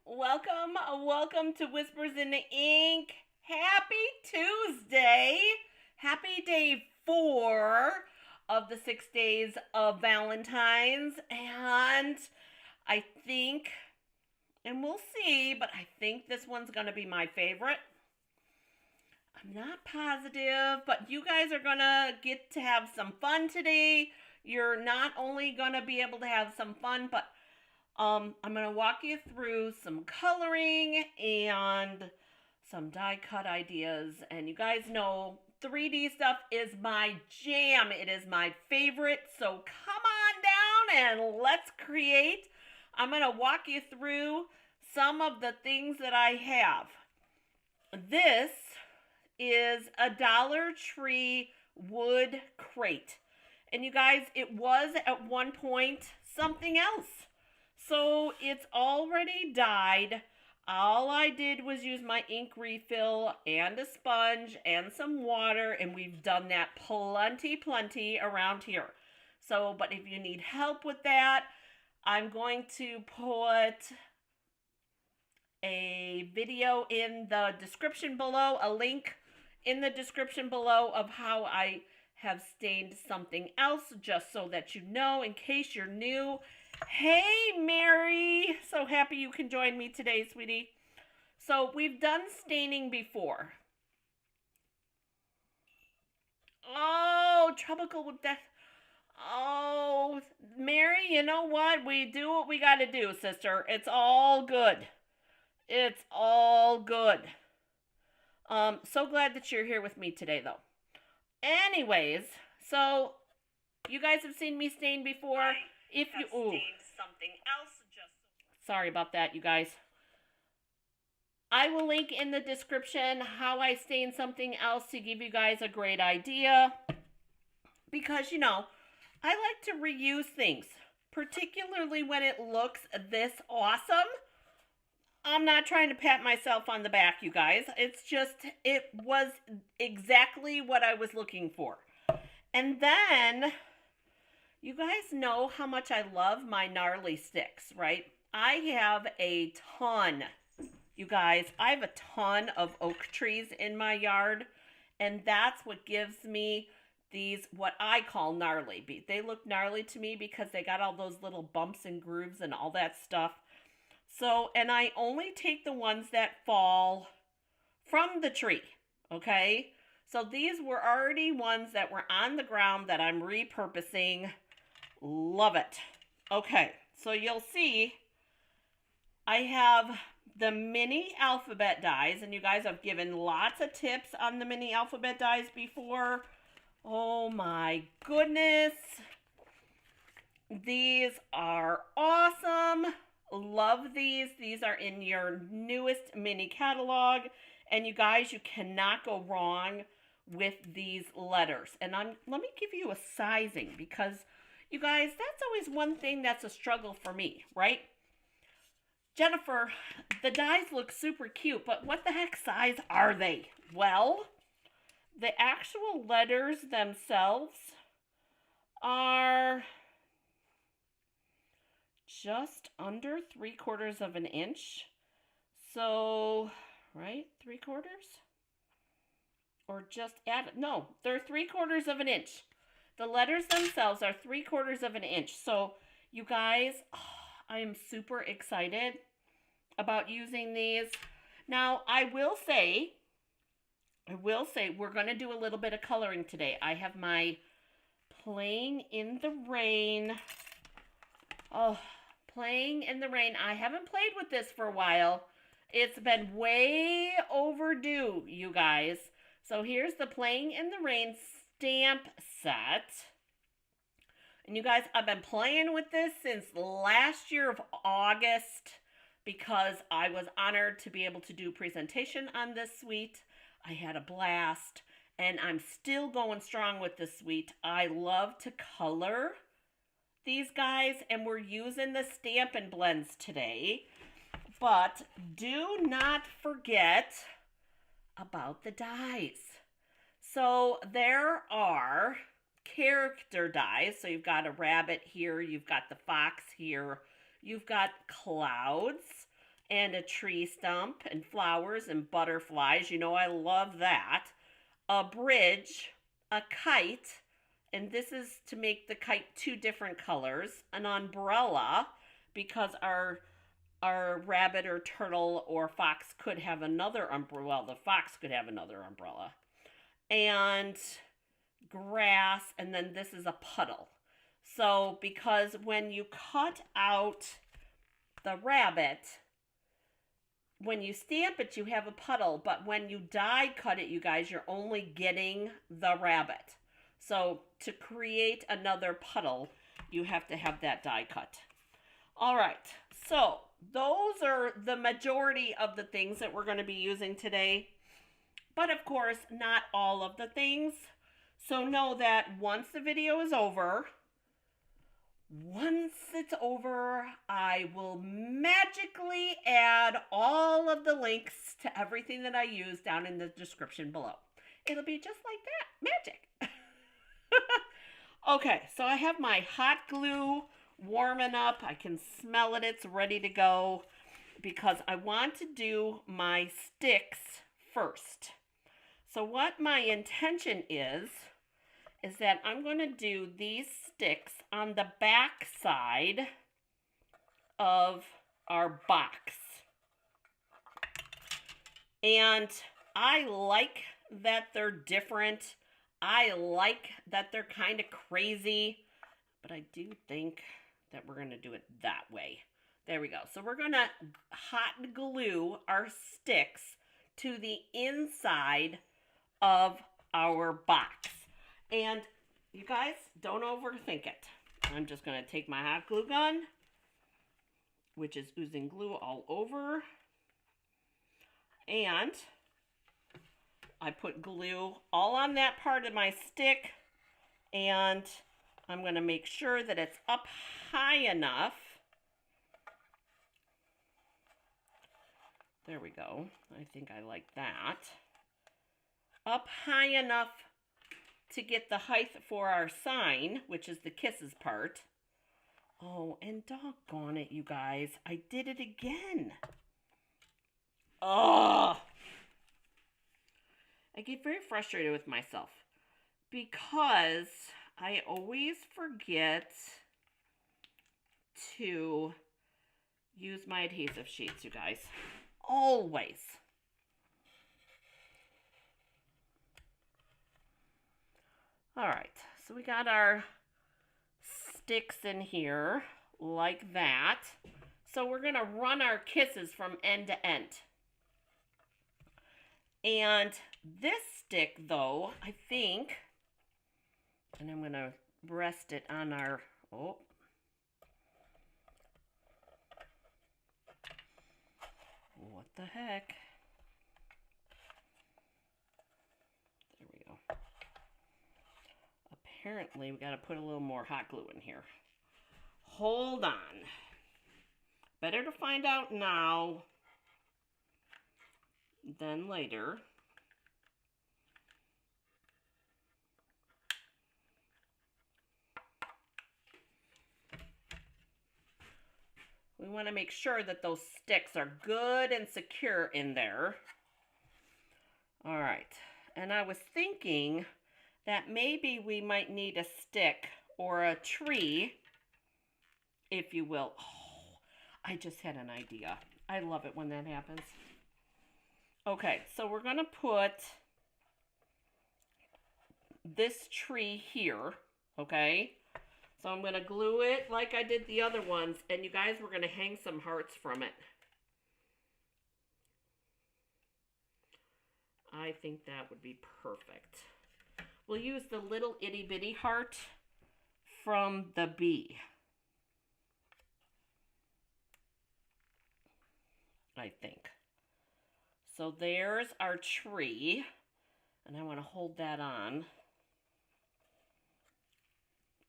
Welcome to Whispers in the Ink. Happy Tuesday. Happy day 4 of the 6 days of Valentines. And I think, and we'll see, but I think this one's going to be my favorite. I'm not positive, but you guys are going to get to have some fun today. You're not only going to be able to have some fun, but I'm going to walk you through some coloring and some die cut ideas. And you guys know 3D stuff is my jam. It is my favorite. So come on down and let's create. I'm going to walk you through some of the things that I have. This is a Dollar Tree wood crate. And you guys, it was at one point something else. So it's already dyed. All I did was use my ink refill and a sponge and some water, and we've done that plenty around here. So, but if you need help with that, I'm going to put a video in the description below, a link in the description below of how I have stained something else, just so that you know in case you're new. Hey, Mary. So happy you can join me today, sweetie. So we've done staining before. Oh, tropical with death. Oh, Mary, you know what? We do what we got to do, sister. It's all good. It's all good. So glad that you're here with me today, though. Anyways, so you guys have seen me stain before. If you something else, just sorry about that, you guys. I will link in the description how I stain something else to give you guys a great idea. Because, you know, I like to reuse things, particularly when it looks this awesome. I'm not trying to pat myself on the back, you guys. It's just, it was exactly what I was looking for. And then you guys know how much I love my gnarly sticks, right? I have a ton, you guys. I have a ton of oak trees in my yard, and that's what gives me these, what I call gnarly. They look gnarly to me because they got all those little bumps and grooves and all that stuff. So, and I only take the ones that fall from the tree, okay? So these were already ones that were on the ground that I'm repurposing. Love it. Okay, so you'll see I have the mini alphabet dies, and you guys have given lots of tips on the mini alphabet dies before. Oh my goodness. These are awesome. Love these. These are in your newest mini catalog, and you guys, you cannot go wrong with these letters. And let me give you a sizing, because you guys, that's always one thing that's a struggle for me, right? Jennifer, the dies look super cute, but what the heck size are they? Well, the actual letters themselves are just under 3/4 of an inch. So, right, 3/4? Or just add, no, they're 3/4 of an inch. The letters themselves are 3/4 of an inch. So, you guys, I am super excited about using these. Now, I will say, we're going to do a little bit of coloring today. I have my Playing in the Rain. Oh, Playing in the Rain. I haven't played with this for a while. It's been way overdue, you guys. So here's the Playing in the Rain stamp set. And you guys, I've been playing with this since last year of August, because I was honored to be able to do a presentation on this suite. I had a blast, and I'm still going strong with this suite. I love to color these guys, and we're using the Stampin' Blends today. But do not forget about the dies. So there are character dies. So you've got a rabbit here, you've got the fox here, you've got clouds, and a tree stump and flowers and butterflies. You know I love that. A bridge, a kite, and this is to make the kite two different colors, an umbrella, because our rabbit or turtle or fox could have another umbrella. Well, the fox could have another umbrella. And grass, and then this is a puddle. So, because when you cut out the rabbit, when you stamp it, you have a puddle, but when you die cut it, you guys, you're only getting the rabbit. So, to create another puddle, you have to have that die cut. All right, so those are the majority of the things that we're going to be using today. But of course, not all of the things. So know that once the video is over, I will magically add all of the links to everything that I use down in the description below. It'll be just like that, magic. Okay, so I have my hot glue warming up. I can smell it. It's ready to go because I want to do my sticks first. So what my intention is that I'm going to do these sticks on the back side of our box. And I like that they're different. I like that they're kind of crazy, but I do think that we're going to do it that way. There we go. So we're going to hot glue our sticks to the inside of our box. And you guys, don't overthink it. I'm just going to take my hot glue gun, which is oozing glue all over, and I put glue all on that part of my stick, and I'm going to make sure that it's up high enough. There we go. I think I like that. Up high enough to get the height for our sign, which is the kisses part. Oh, and doggone it, you guys. I did it again. Oh! I get very frustrated with myself because I always forget to use my adhesive sheets, you guys. Always. All right, so we got our sticks in here like that. So we're going to run our kisses from end to end. And this stick, though, I think, and I'm going to rest it on our, oh, what the heck? There we go. Apparently, we got to put a little more hot glue in here. Hold on. Better to find out now than later. We want to make sure that those sticks are good and secure in there. All right. And I was thinking that maybe we might need a stick or a tree, if you will. Oh, I just had an idea. I love it when that happens. Okay, so we're going to put this tree here, okay? So I'm going to glue it like I did the other ones, and you guys, we're going to hang some hearts from it. I think that would be perfect. We'll use the little itty bitty heart from the bee. I think. So there's our tree, and I want to hold that on.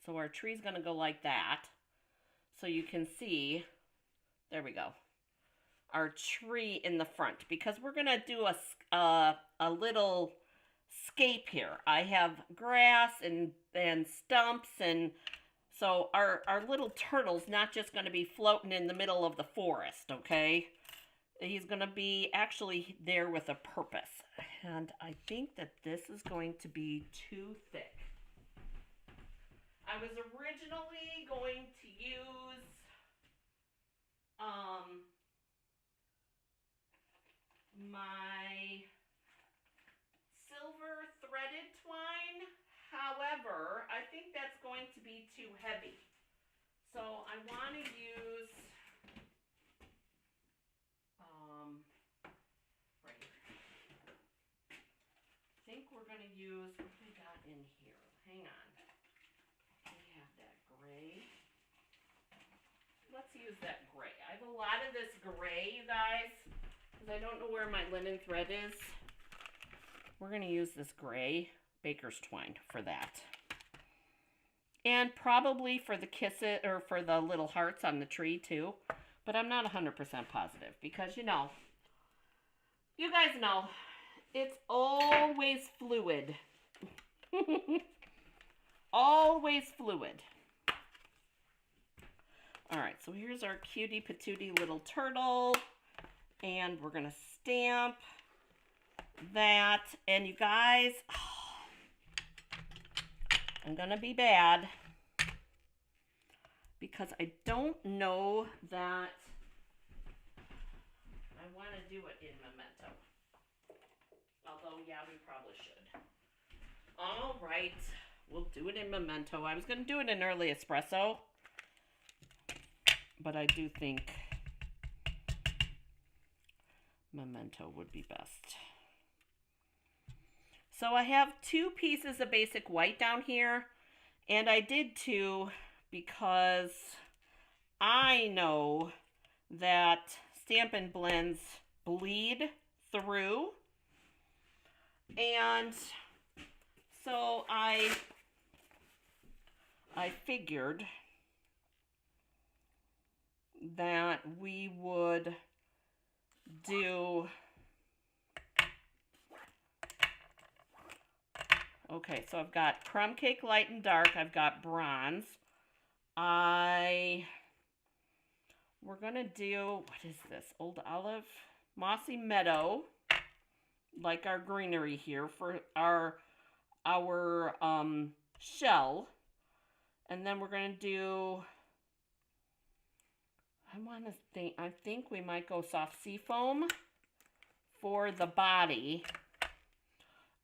So our tree's going to go like that. So you can see, there we go, our tree in the front. Because we're going to do a little scape here. I have grass and stumps, and so our little turtle's not just going to be floating in the middle of the forest, okay? He's going to be actually there with a purpose. And I think that this is going to be too thick. I was originally going to use my silver threaded twine. However, I think that's going to be too heavy. So I want to use right here. I think we're going to use what we got in here. Hang on. We have that gray. Let's use that gray. I have a lot of this gray, you guys, because I don't know where my linen thread is. We're going to use this gray baker's twine for that. And probably for the kisses, or for the little hearts on the tree too. But I'm not 100% positive because, you know, you guys know, it's always fluid. Always fluid. All right, so here's our cutie patootie little turtle. And we're going to stamp that. And you guys, I'm going to be bad because I don't know that I want to do it in Memento. Although, yeah, we probably should. All right, we'll do it in Memento. I was going to do it in Early Espresso, but I do think Memento would be best. So I have 2 pieces of basic white down here, and I did 2 because I know that Stampin' Blends bleed through, and so I figured that we would do, okay, so I've got Crumb Cake Light and Dark, I've got Bronze. We're gonna do, what is this, Old Olive? Mossy Meadow, like our greenery here for our shell. And then we're gonna do, I think we might go Soft Seafoam for the body.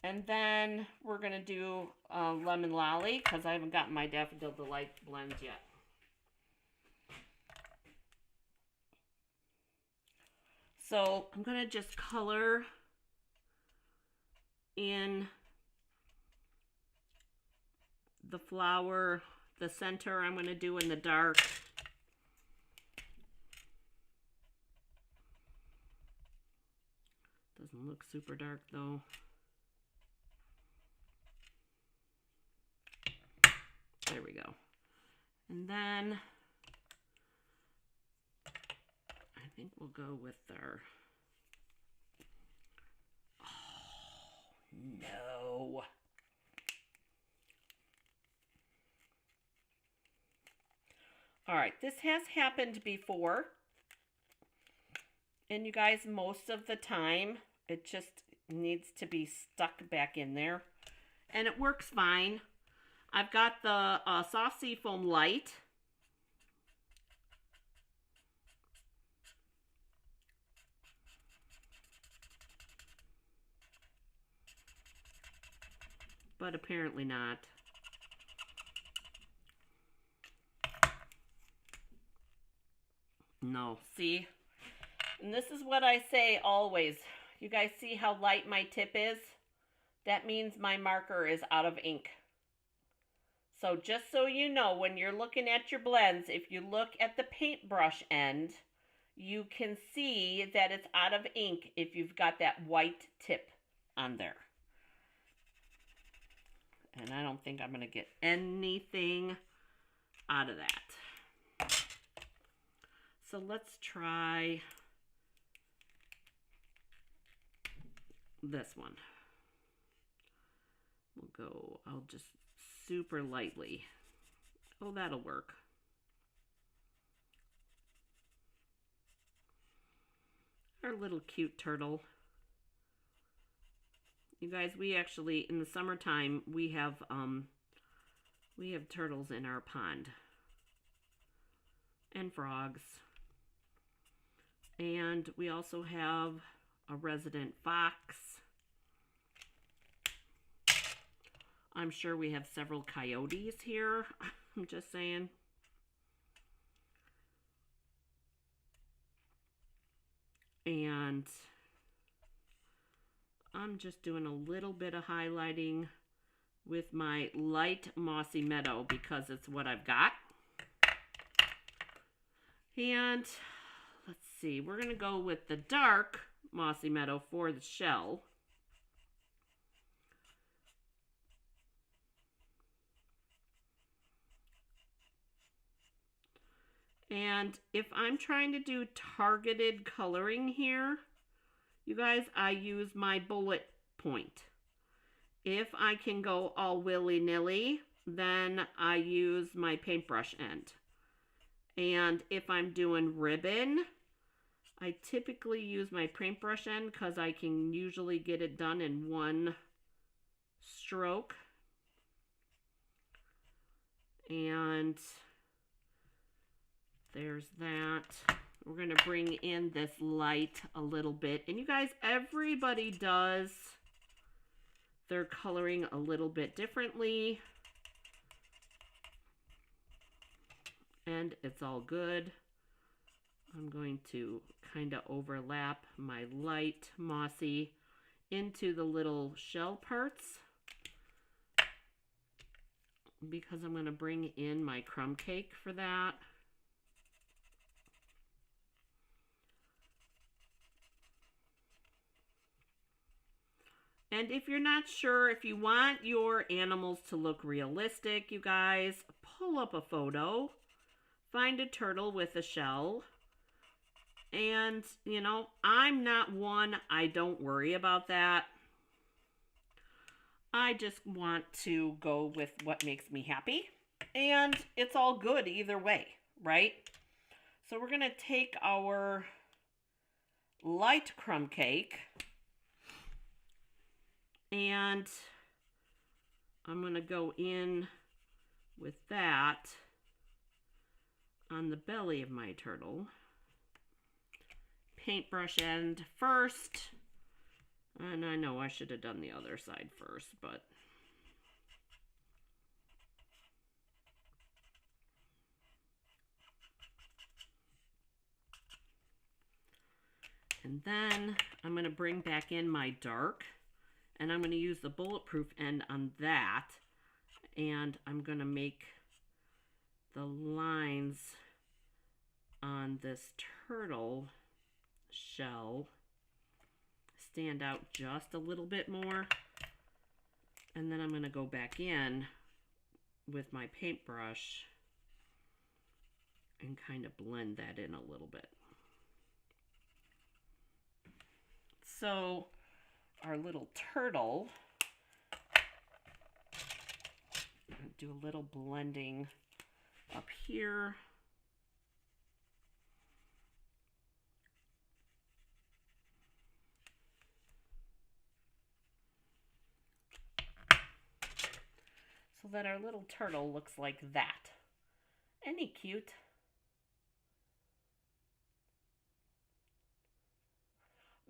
And then we're going to do Lemon Lolly because I haven't gotten my Daffodil Delight blends yet. So I'm going to just color in the flower. The center I'm going to do in the dark. Doesn't look super dark though. There we go. And then I think we'll go with our, oh no. All right, this has happened before. And you guys, most of the time, it just needs to be stuck back in there. And it works fine. I've got the Soft Seafoam Light. But apparently not. No, see? And this is what I say always. You guys see how light my tip is? That means my marker is out of ink. So just so you know, when you're looking at your blends, if you look at the paintbrush end, you can see that it's out of ink if you've got that white tip on there. And I don't think I'm going to get anything out of that. So let's try this one. We'll go, I'll just super lightly. Oh, that'll work. All our little cute turtle. You guys, we actually, in the summertime, we have turtles in our pond. And frogs. And we also have a resident fox. I'm sure we have several coyotes here. I'm just saying. And I'm just doing a little bit of highlighting with my light mossy meadow because it's what I've got. And let's see, we're going to go with the dark mossy meadow for the shell. And if I'm trying to do targeted coloring here, you guys, I use my bullet point. If I can go all willy-nilly, then I use my paintbrush end. And if I'm doing ribbon, I typically use my paintbrush end because I can usually get it done in one stroke. And there's that. We're going to bring in this light a little bit. And you guys, everybody does their coloring a little bit differently. And it's all good. I'm going to kind of overlap my light mossy into the little shell parts because I'm going to bring in my crumb cake for that. And if you're not sure, if you want your animals to look realistic, you guys, pull up a photo, find a turtle with a shell. And, you know, I'm not one, I don't worry about that. I just want to go with what makes me happy. And it's all good either way, right? So we're going to take our light crumb cake. And I'm going to go in with that on the belly of my turtle. Paintbrush end first. And I know I should have done the other side first, but and then I'm going to bring back in my dark. And I'm going to use the bulletproof end on that. And I'm going to make the lines on this turtle shell stand out just a little bit more. And then I'm going to go back in with my paintbrush and kind of blend that in a little bit. So our little turtle, do a little blending up here. So that our little turtle looks like that. Isn't he cute?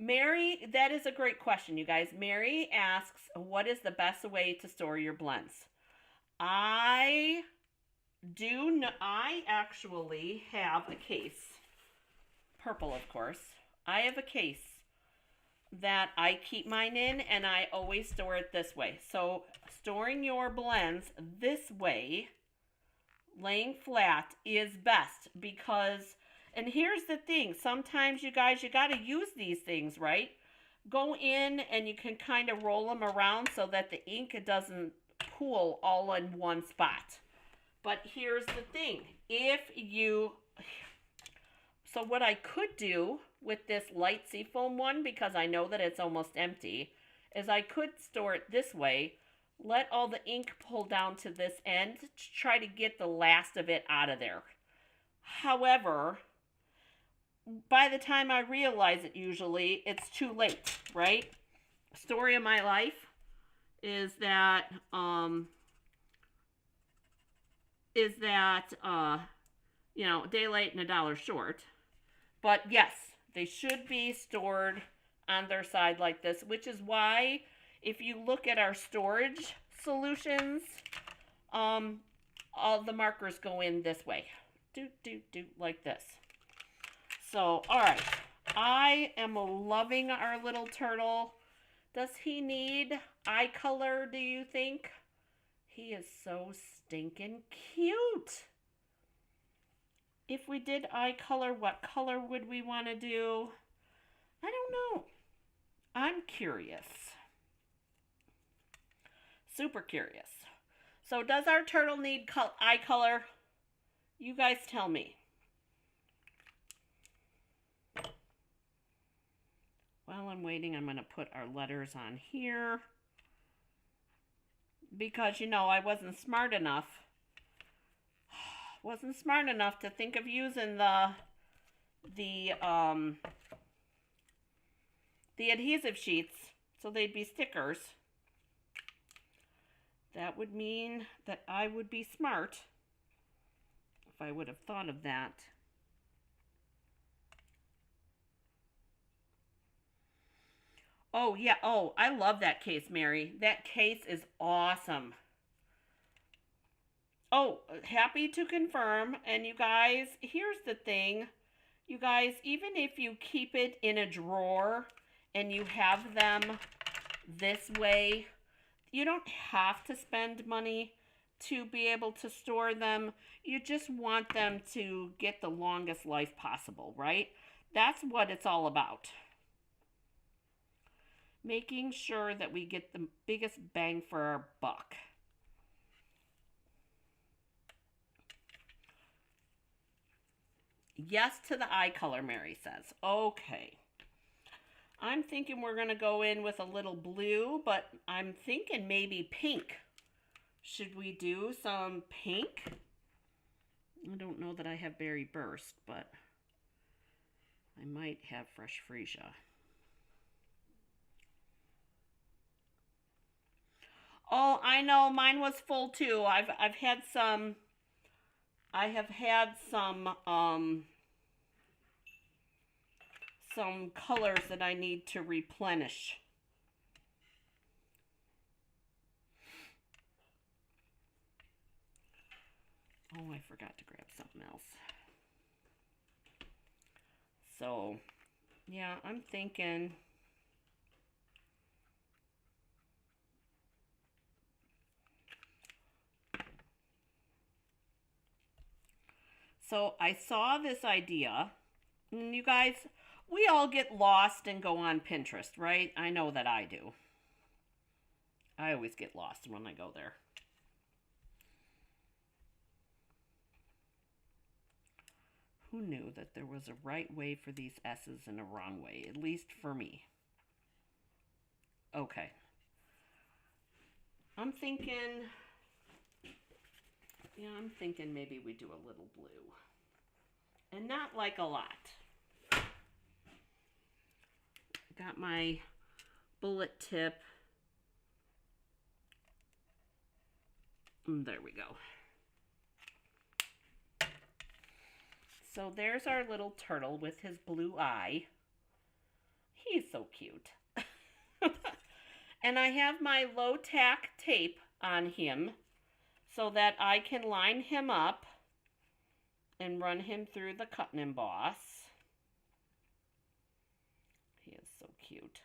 Mary, that is a great question, you guys. Mary asks, what is the best way to store your blends? I actually have a case, purple of course. I have a case that I keep mine in, and I always store it this way. So storing your blends this way, laying flat, is best because, and here's the thing, sometimes you guys, you got to use these things, right? Go in and you can kind of roll them around so that the ink doesn't pool all in one spot. But here's the thing, so what I could do with this light seafoam one, because I know that it's almost empty, is I could store it this way, let all the ink pull down to this end to try to get the last of it out of there. However, by the time I realize it, usually it's too late, right? Story of my life is that is that a day late and a dollar short. But yes, they should be stored on their side like this, which is why if you look at our storage solutions, um, all the markers go in this way. Do like this. So, all right. I am loving our little turtle. Does he need eye color, do you think? He is so stinking cute. If we did eye color, what color would we want to do? I don't know. I'm curious. Super curious. So does our turtle need eye color? You guys tell me. While I'm waiting, I'm going to put our letters on here. Because, I wasn't smart enough. Wasn't smart enough to think of using the adhesive sheets so they'd be stickers. That would mean that I would be smart if I would have thought of that. Oh, yeah. Oh, I love that case, Mary. That case is awesome. Oh, happy to confirm. And you guys, here's the thing. You guys, even if you keep it in a drawer and you have them this way, you don't have to spend money to be able to store them. You just want them to get the longest life possible, right? That's what it's all about. Making sure that we get the biggest bang for our buck. Yes to the eye color, Mary says. Okay. I'm thinking we're going to go in with a little blue, but I'm thinking maybe pink. Should we do some pink? I don't know that I have Berry Burst, but I might have Fresh Freesia. Oh, I know, mine was full too. I have had some colors that I need to replenish. Oh, I forgot to grab something else. So, yeah, I'm thinking so I saw this idea, and you guys, we all get lost and go on Pinterest, right? I know that I do. I always get lost when I go there. Who knew that there was a right way for these S's and a wrong way, at least for me? Okay. I'm thinking maybe we do a little blue. And not like a lot. Got my bullet tip. There we go. So there's our little turtle with his blue eye. He's so cute. And I have my low tack tape on him so that I can line him up and run him through the cut and emboss. He is so cute.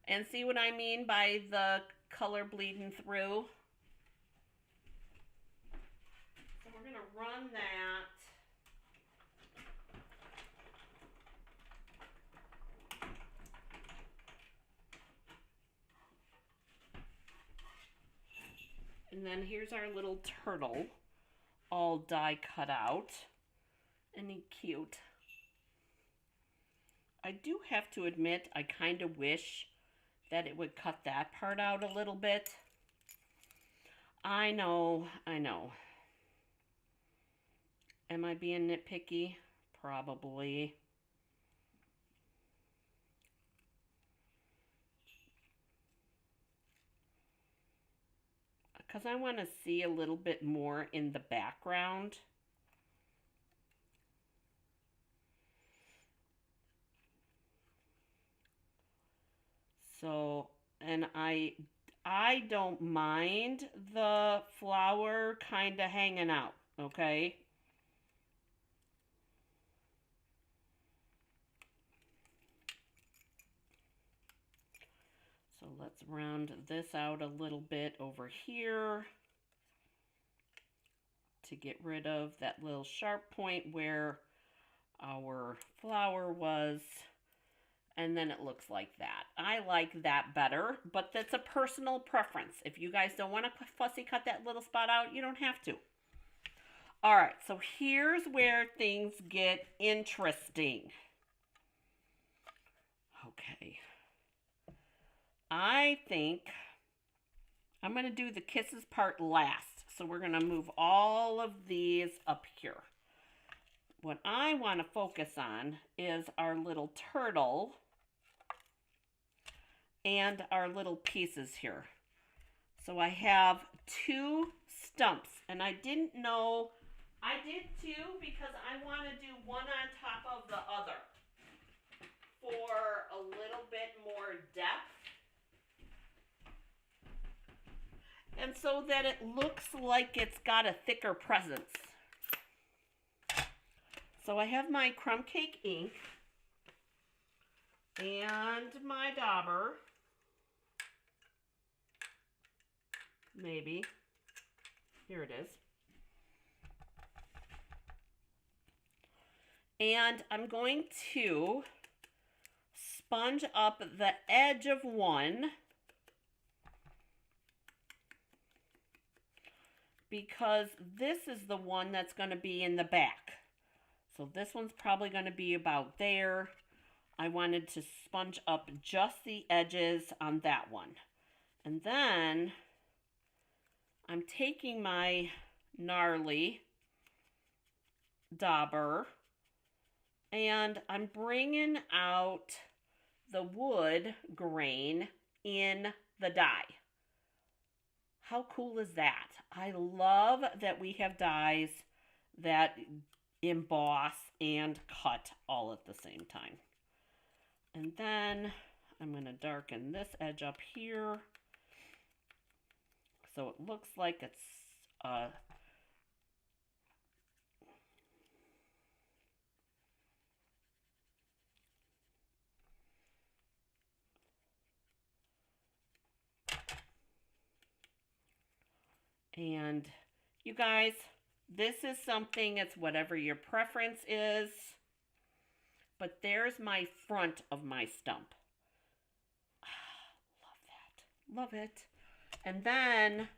And see what I mean by the color bleeding through? So we're going to run that. And then here's our little turtle, all die cut out. Isn't he cute? I do have to admit, I kind of wish that it would cut that part out a little bit. I know. Am I being nitpicky? Probably. Because I want to see a little bit more in the background. So, and I don't mind the flower kind of hanging out, okay? So let's round this out a little bit over here to get rid of that little sharp point where our flower was. And then it looks like that. I like that better, but that's a personal preference. If you guys don't want to fussy cut that little spot out, you don't have to. All right, so here's where things get interesting. Okay. I think I'm going to do the kisses part last. So we're going to move all of these up here. What I want to focus on is our little turtle and our little pieces here. So I have 2 stumps, and I didn't know, I did 2 because I want to do one on top of the other for a little bit more depth. And so that it looks like it's got a thicker presence. So I have my crumb cake ink and my dauber. Maybe. Here it is. And I'm going to sponge up the edge of one because this is the one that's going to be in the back. So this one's probably going to be about there. I wanted to sponge up just the edges on that one. And then I'm taking my gnarly dauber and I'm bringing out the wood grain in the die. How cool is that? I love that we have dies that emboss and cut all at the same time. And then I'm going to darken this edge up here so it looks like it's and you guys, this is something, it's whatever your preference is, but there's my front of my stump. Love that. Love it. And then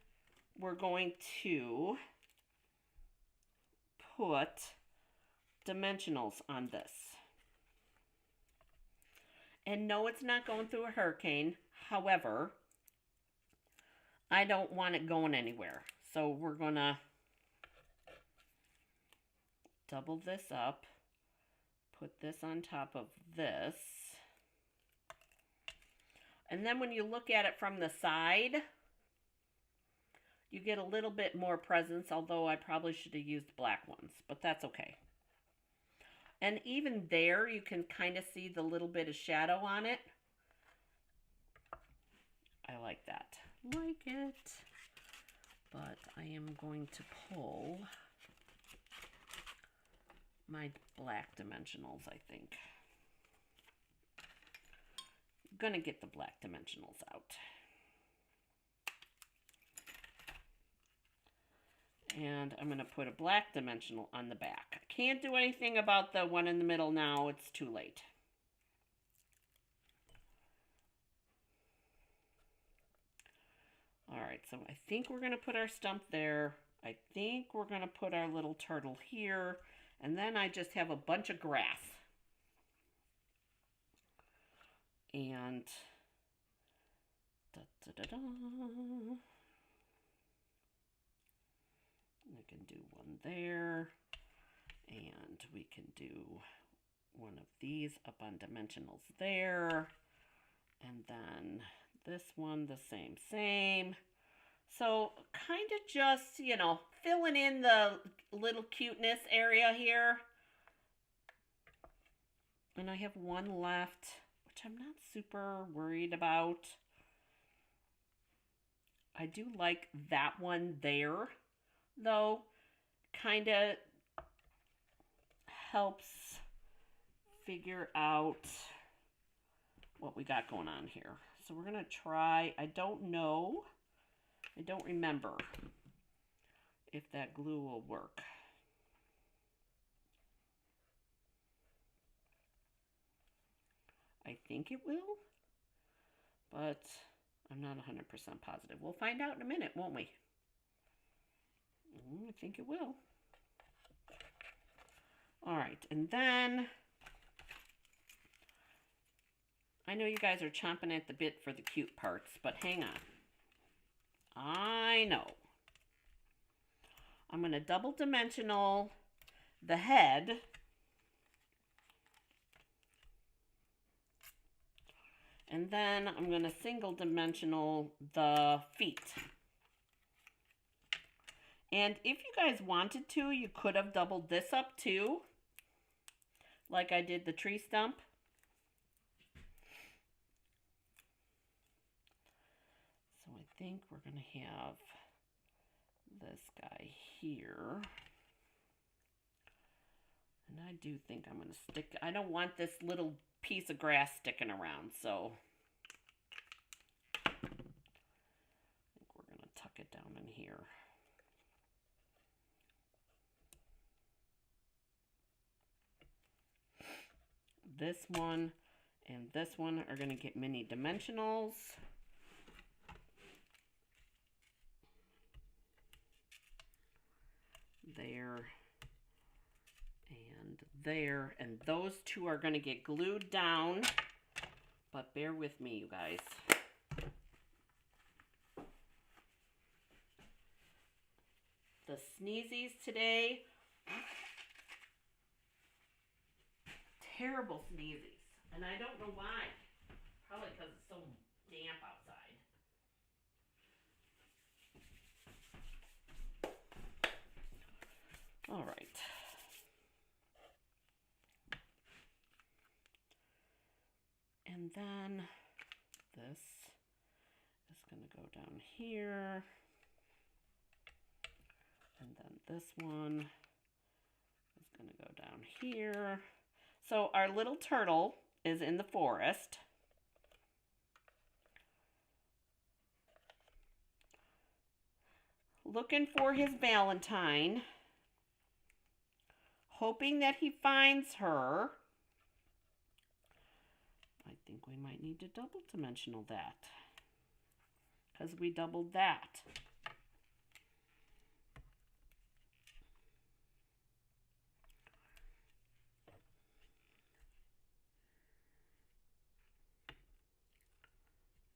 we're going to put dimensionals on this. And no, it's not going through a hurricane. However, I don't want it going anywhere. So we're going to double this up, put this on top of this. And then when you look at it from the side, you get a little bit more presence, although I probably should have used black ones, but that's okay. And even there, you can kind of see the little bit of shadow on it. I like that. Like it. But I am going to pull my black dimensionals, I think. I'm going to get the black dimensionals out. And I'm going to put a black dimensional on the back. I can't do anything about the one in the middle now. It's too late. All right, so I think we're going to put our stump there. I think we're going to put our little turtle here. And then I just have a bunch of grass. And da-da-da-da. I can do one there. And we can do one of these up on dimensionals there. And then this one the same. So kind of just, you know, filling in the little cuteness area here. And I have one left, which I'm not super worried about. I do like that one there, though. Kind of helps figure out what we got going on here. So we're going to try, I don't know, I don't remember if that glue will work. I think it will, but I'm not 100% positive. We'll find out in a minute, won't we? I think it will. All right, and then I know you guys are chomping at the bit for the cute parts, but hang on. I know. I'm going to double dimensional the head. And then I'm going to single dimensional the feet. And if you guys wanted to, you could have doubled this up too, like I did the tree stump. So I think we're going to have this guy here. And I do think I'm going to stick, I don't want this little piece of grass sticking around, so I think we're going to tuck it down in here. This one and this one are going to get mini dimensionals. There and there, and those two are going to get glued down, but bear with me, you guys. The sneezies today, terrible sneezies, and I don't know why. Probably because it's so damp outside. All right. And then this is going to go down here. And then this one is going to go down here. So our little turtle is in the forest. Looking for his Valentine. Hoping that he finds her. I think we might need to double dimensional that, because we doubled that.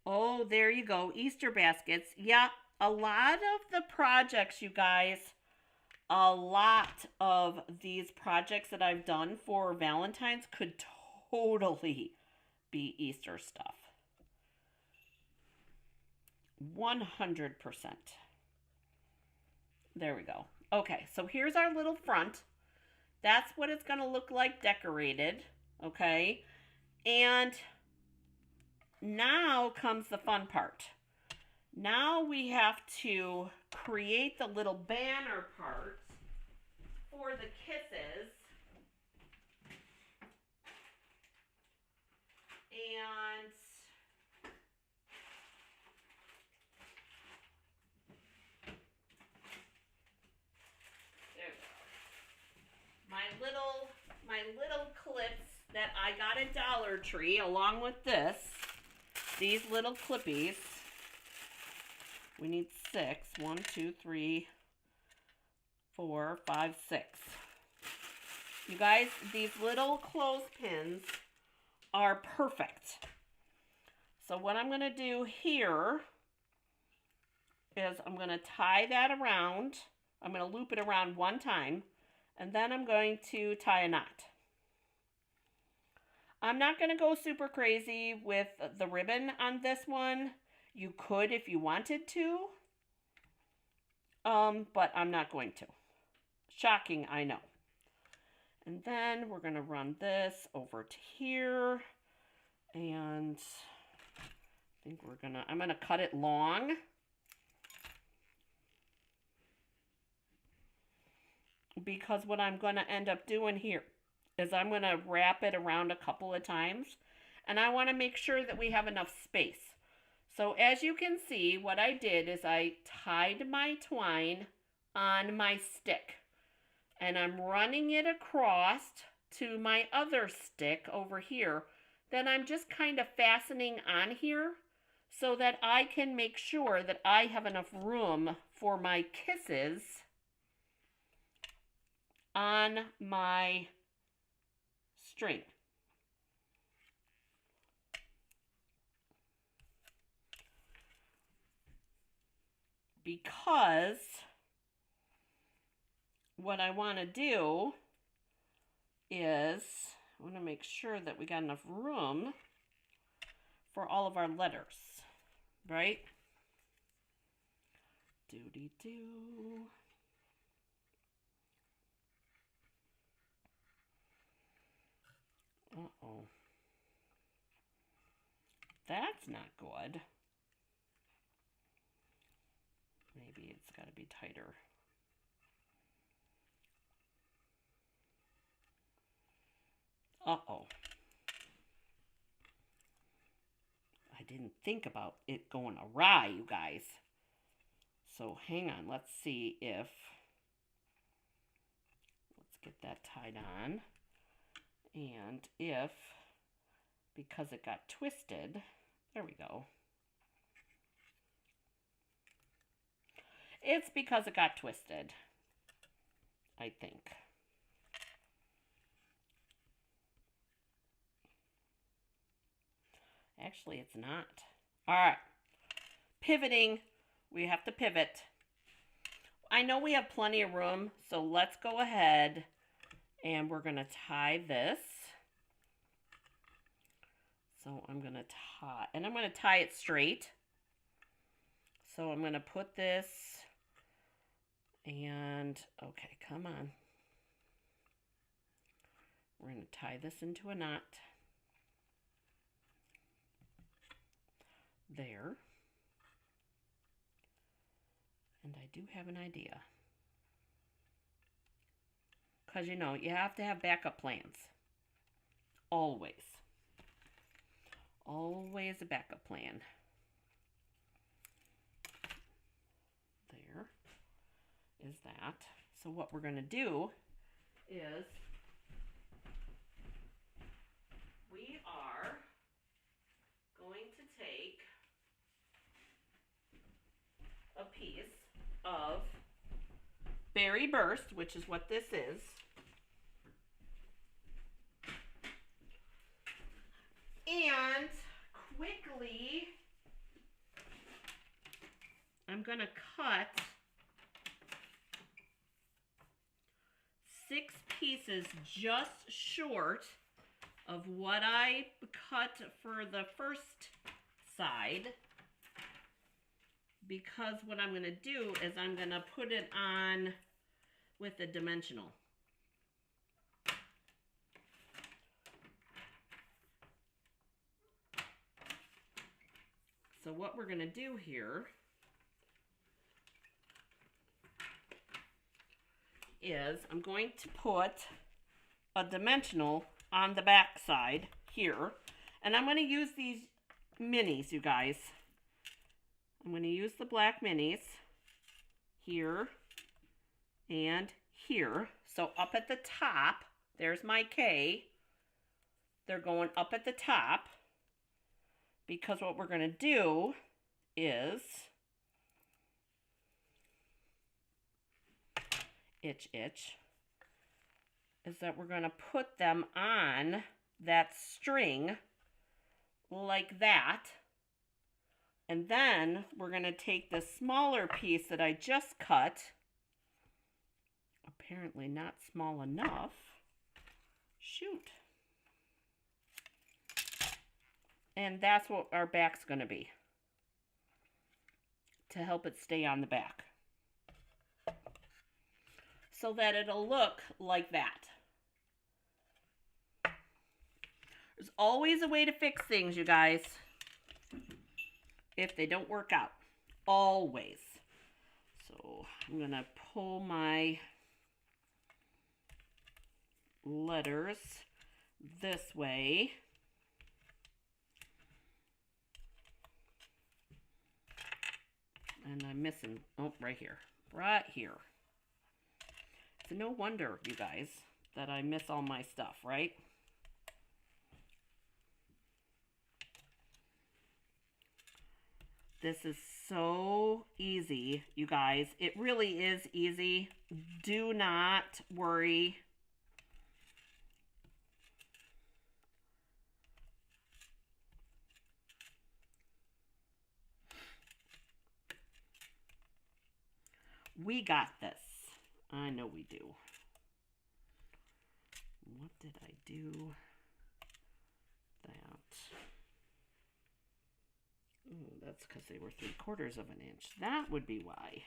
Oh, there you go. Easter baskets. Yeah, a lot of the projects, you guys, a lot of these projects that I've done for Valentine's could totally be Easter stuff. 100%. There we go. Okay, so here's our little front. That's what it's going to look like decorated, okay? And now comes the fun part. Now we have to create the little banner parts for the kisses. And there we go. My little clips that I got at Dollar Tree along with this. These little clippies. We need 6. 1, 2, 3, 4, 5, 6. You guys, these little clothespins are perfect. So what I'm going to do here is I'm going to tie that around. I'm going to loop it around one time, And then I'm going to tie a knot. I'm not going to go super crazy with the ribbon on this one. You could if you wanted to, but I'm not going to. Shocking, I know. And then we're going to run this over to here, and I think I'm going to cut it long. Because what I'm going to end up doing here is I'm going to wrap it around a couple of times, and I want to make sure that we have enough space. So as you can see, what I did is I tied my twine on my stick, and I'm running it across to my other stick over here that I'm just kind of fastening on here so that I can make sure that I have enough room for my kisses on my string. Because what I want to do is I want to make sure that we got enough room for all of our letters, right? Doody-doo. Uh-oh. That's not good. Maybe it's got to be tighter. Uh-oh. I didn't think about it going awry, you guys. So hang on. Let's see if... Let's get that tied on. And if, because it got twisted, there we go. It's because it got twisted, I think. Actually, it's not. All right. Pivoting. We have to pivot. I know we have plenty of room, so let's go ahead and we're going to tie this. So I'm going to tie, and I'm going to tie it straight. So I'm going to put this, and okay, come on. We're going to tie this into a knot. There. And I do have an idea. Because, you know, you have to have backup plans. Always. Always a backup plan. There is that. So what we're going to do is we are going to take a piece of Berry Burst, which is what this is. And quickly, I'm going to cut 6 pieces just short of what I cut for the first side. Because what I'm going to do is I'm going to put it on with a dimensional. So what we're going to do here is I'm going to put a dimensional on the back side here. And I'm going to use these minis, you guys. I'm going to use the black minis here and here. So up at the top, there's my K. They're going up at the top because what we're going to do is is that we're going to put them on that string like that. And then we're going to take the smaller piece that I just cut, Apparently not small enough. Shoot. And that's what our back's going to be, to help it stay on the back, so that it'll look like that. There's always a way to fix things, you guys, if they don't work out. Always. So I'm going to pull my letters this way. And I'm missing, oh, right here. Right here. So no wonder, you guys, that I miss all my stuff, right? This is so easy, you guys. It really is easy. Do not worry. We got this. I know we do. What did I do? That. Oh, that's because they were 3/4 of an inch. That would be why.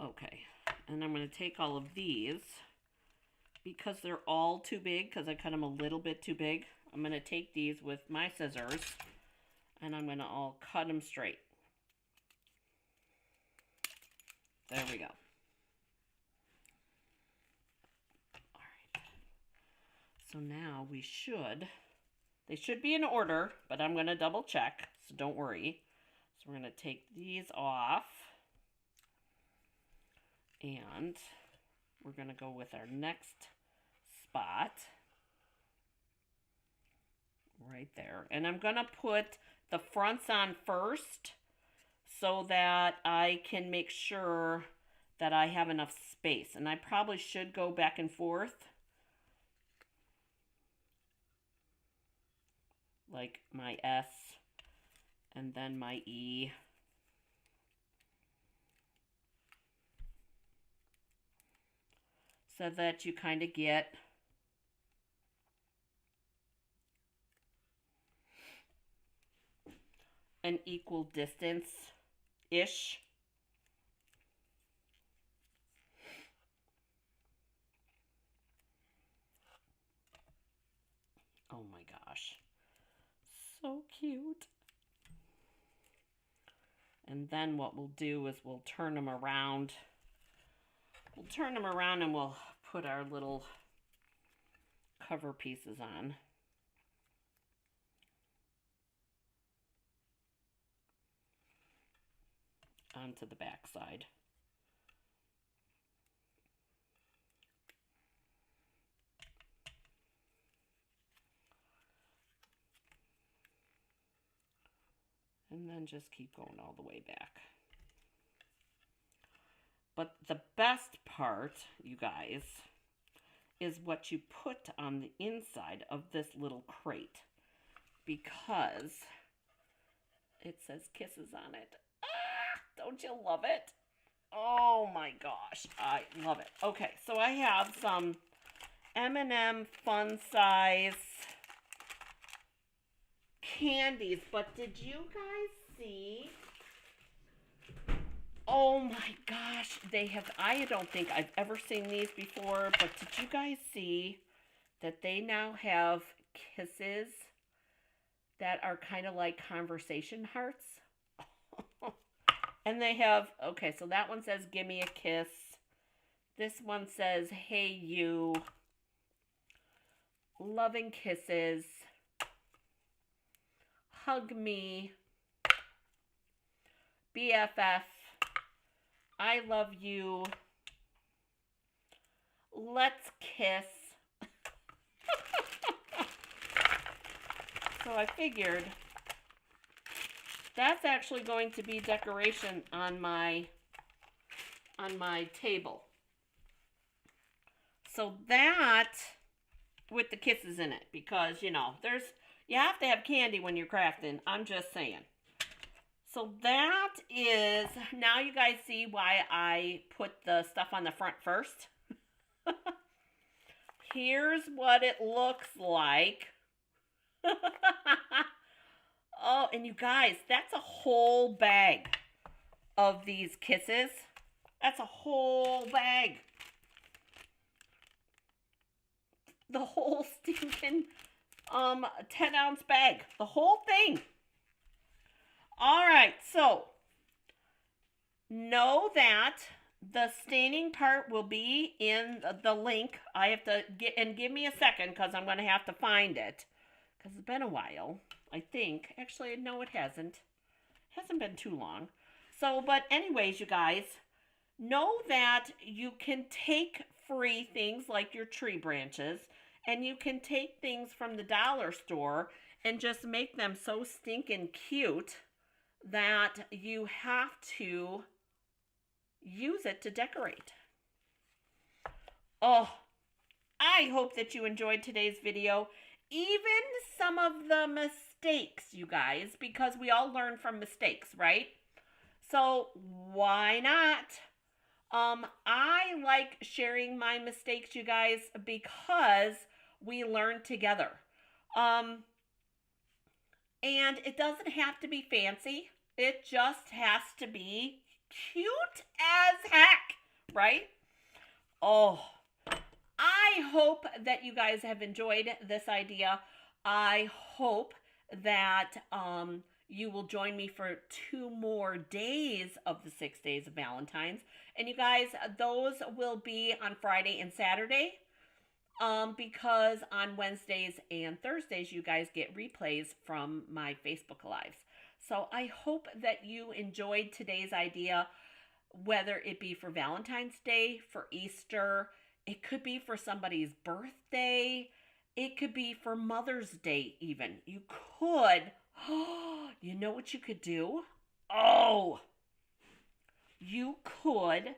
Okay, and I'm going to take all of these, because they're all too big, because I cut them a little bit too big. I'm going to take these with my scissors, and I'm going to all cut them straight. There we go. All right. So now they should be in order, but I'm going to double check, so don't worry. So we're going to take these off, and we're going to go with our next spot right there. And I'm going to put the fronts on first, so that I can make sure that I have enough space. And I probably should go back and forth, like my S and then my E. So that you kind of get an equal distance-ish. Oh my gosh. So cute. And then what we'll do is we'll turn them around. We'll turn them around and we'll put our little cover pieces on. Onto the back side. And then just keep going all the way back. But the best part, you guys, is what you put on the inside of this little crate, because it says kisses on it. Ah, don't you love it? Oh my gosh, I love it. Okay, so I have some M&M Fun Size candies, but did you guys see? Oh my gosh, they have, I don't think I've ever seen these before, but did you guys see that they now have kisses that are kind of like conversation hearts? And they have, okay, so that one says, give me a kiss. This one says, hey you. Loving kisses. Hug me. BFF. I love you. Let's kiss. So I figured that's actually going to be decoration on my table. So that with the kisses in it, because you know, you have to have candy when you're crafting. I'm just saying. So that is, now you guys see why I put the stuff on the front first. Here's what it looks like. Oh, and you guys, that's a whole bag of these kisses. That's a whole bag. The whole stinking 10-ounce bag. The whole thing. All right, so know that the staining part will be in the link. I have to get, and give me a second because I'm going to have to find it because it's been a while, I think. Actually, no, it hasn't. It hasn't been too long. So, but anyways, you guys, know that you can take free things like your tree branches, and you can take things from the dollar store and just make them so stinking cute that you have to use it to decorate. Oh, I hope that you enjoyed today's video. Even some of the mistakes, you guys, because we all learn from mistakes, right? So why not? I like sharing my mistakes, you guys, because we learn together. And it doesn't have to be fancy. It just has to be cute as heck, right? Oh, I hope that you guys have enjoyed this idea. I hope that you will join me for 2 more days of the 6 days of Valentine's. And you guys, those will be on Friday and Saturday. Because on Wednesdays and Thursdays, you guys get replays from my Facebook Lives. So I hope that you enjoyed today's idea, whether it be for Valentine's Day, for Easter, it could be for somebody's birthday, it could be for Mother's Day even. You could, you know what you could do? Oh, you could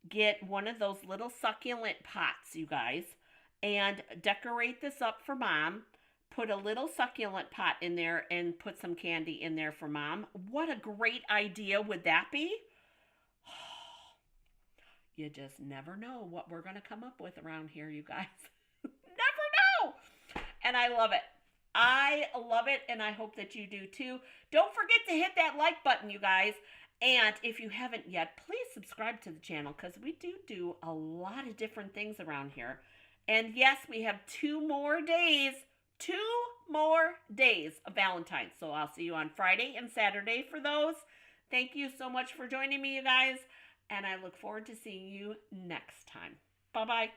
get one of those little succulent pots, you guys, and decorate this up for Mom. Put a little succulent pot in there and put some candy in there for Mom. What a great idea would that be? You just never know what we're going to come up with around here, you guys. Never know. And I love it. I love it, and I hope that you do too. Don't forget to hit that like button, you guys. And if you haven't yet, please subscribe to the channel because we do a lot of different things around here. And yes, we have 2 more days. 2 more days of Valentine's. So I'll see you on Friday and Saturday for those. Thank you so much for joining me, you guys. And I look forward to seeing you next time. Bye-bye.